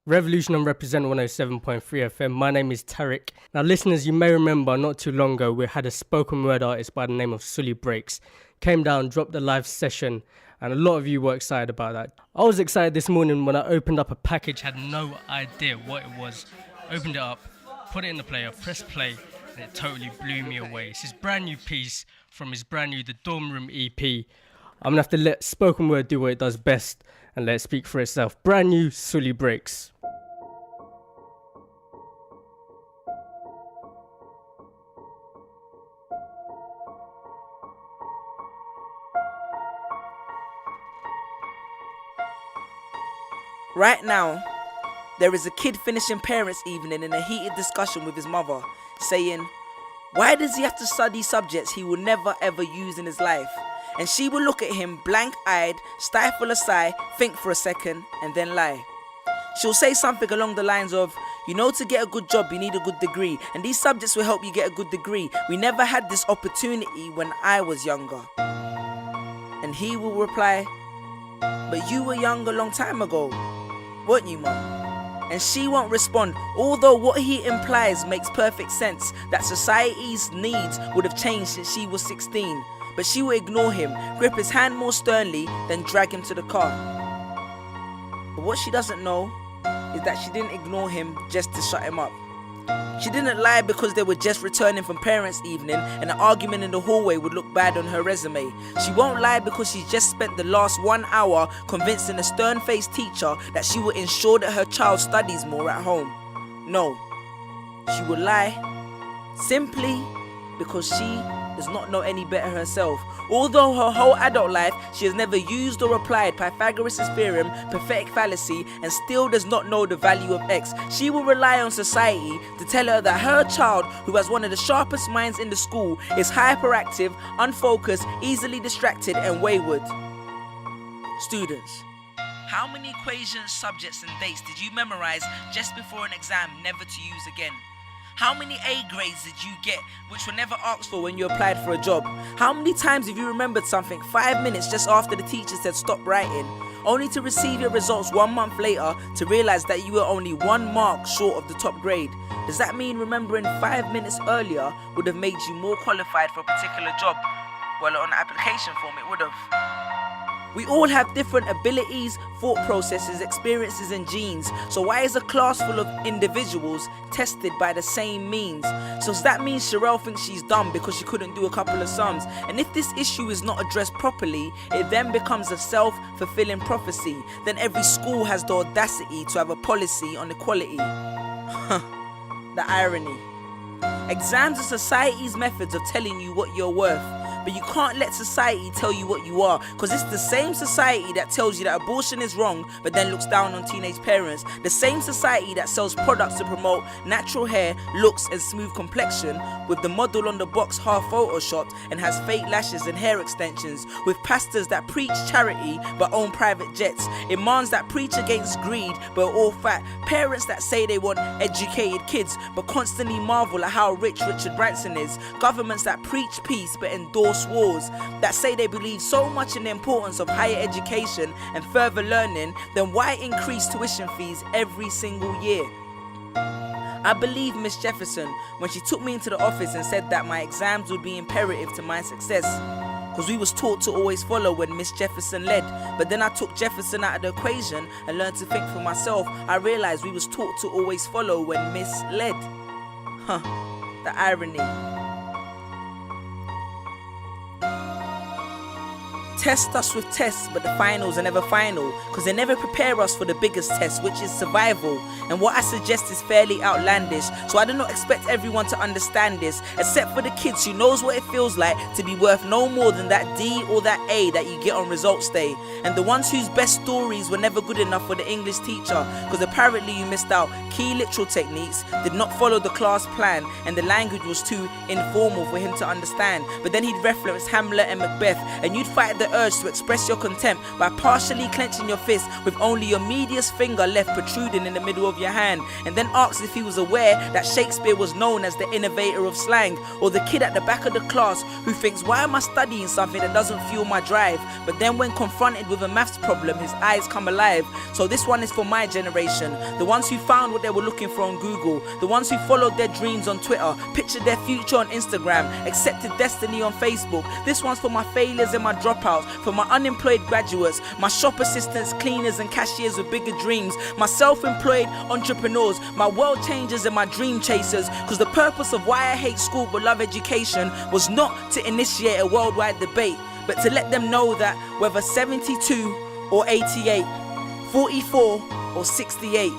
Revolution and Represent 107.3 FM. My name is Tarek. Now, listeners, you may remember not too long ago we had a spoken word artist by the name of Sully Breaks. Came down, dropped a live session, and a lot of you were excited about that. I was excited this morning when I opened up a package, had no idea what it was. Opened it up, put it in the player, pressed play, and it totally blew me away. It's his brand new piece from his brand new The Dorm Room EP. I'm gonna have to let spoken word do what it does best and let it speak for itself. Brand new Sully Breaks. Right now, there is a kid finishing parents' evening in a heated discussion with his mother, saying, why does he have to study subjects he will never ever use in his life? And she will look at him blank-eyed, stifle a sigh, think for a second, and then lie. She'll say something along the lines of, you know, to get a good job you need a good degree, and these subjects will help you get a good degree. We never had this opportunity when I was younger. And he will reply, but you were young a long time ago, weren't you, mum? And she won't respond, although what he implies makes perfect sense, that society's needs would have changed since she was 16. But she will ignore him, grip his hand more sternly, then drag him to the car. But what she doesn't know is that she didn't ignore him just to shut him up. She didn't lie because they were just returning from parents' evening and an argument in the hallway would look bad on her resume. She won't lie because she just spent the last 1 hour convincing a stern-faced teacher that she will ensure that her child studies more at home. No, she will lie simply because she does not know any better herself. Although her whole adult life she has never used or applied Pythagoras' theorem, pathetic fallacy, and still does not know the value of X. She will rely on society to tell her that her child, who has one of the sharpest minds in the school, is hyperactive, unfocused, easily distracted, and wayward. Students, how many equations, subjects, and dates did you memorize just before an exam never to use again? How many A grades did you get which were never asked for when you applied for a job? How many times have you remembered something 5 minutes just after the teacher said stop writing, only to receive your results 1 month later to realize that you were only 1 mark short of the top grade? Does that mean remembering 5 minutes earlier would have made you more qualified for a particular job? Well, on the application form it would have. We all have different abilities, thought processes, experiences and genes. So why is a class full of individuals tested by the same means? So does that mean Sherelle thinks she's dumb because she couldn't do a couple of sums? And if this issue is not addressed properly, it then becomes a self-fulfilling prophecy. Then every school has the audacity to have a policy on equality. The irony. Exams are society's methods of telling you what you're worth. But you can't let society tell you what you are, because it's the same society that tells you that abortion is wrong but then looks down on teenage parents. The same society that sells products to promote natural hair, looks and smooth complexion, with the model on the box half photoshopped and has fake lashes and hair extensions, with pastors that preach charity but own private jets, imams that preach against greed but are all fat, parents that say they want educated kids but constantly marvel at how rich Richard Branson is, governments that preach peace but endorse wars, that say they believe so much in the importance of higher education and further learning, then why increase tuition fees every single year? I believe Miss Jefferson when she took me into the office and said that my exams would be imperative to my success, because we was taught to always follow when Miss Jefferson led. But then I took Jefferson out of the equation and learned to think for myself. I realized we was taught to always follow when Miss led. The irony. Test us with tests, but the finals are never final, because they never prepare us for the biggest test, which is survival. And what I suggest is fairly outlandish, so I do not expect everyone to understand this, except for the kids who knows what it feels like to be worth no more than that D or that A that you get on results day, and the ones whose best stories were never good enough for the English teacher, because apparently you missed out key literal techniques, did not follow the class plan, and the language was too informal for him to understand. But then he'd reference Hamlet and Macbeth, and you'd fight the the urge to express your contempt by partially clenching your fist with only your medius finger left protruding in the middle of your hand, and then asks if he was aware that Shakespeare was known as the innovator of slang, or the kid at the back of the class who thinks, why am I studying something that doesn't fuel my drive? But then when confronted with a maths problem, his eyes come alive. So this one is for my generation, the ones who found what they were looking for on Google, the ones who followed their dreams on Twitter, pictured their future on Instagram, accepted destiny on Facebook. This one's for my failures and my dropouts, for my unemployed graduates, my shop assistants, cleaners and cashiers with bigger dreams, my self-employed entrepreneurs, my world changers and my dream chasers. Because the purpose of why I hate school but love education was not to initiate a worldwide debate, but to let them know that whether 72 or 88, 44 or 68,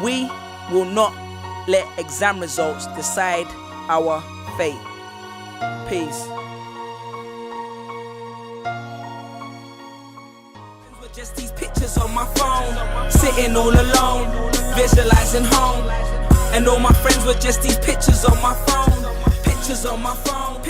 we will not let exam results decide our fate. Peace. Just these pictures on my phone, sitting all alone, visualizing home. And all my friends were just these pictures on my phone, pictures on my phone.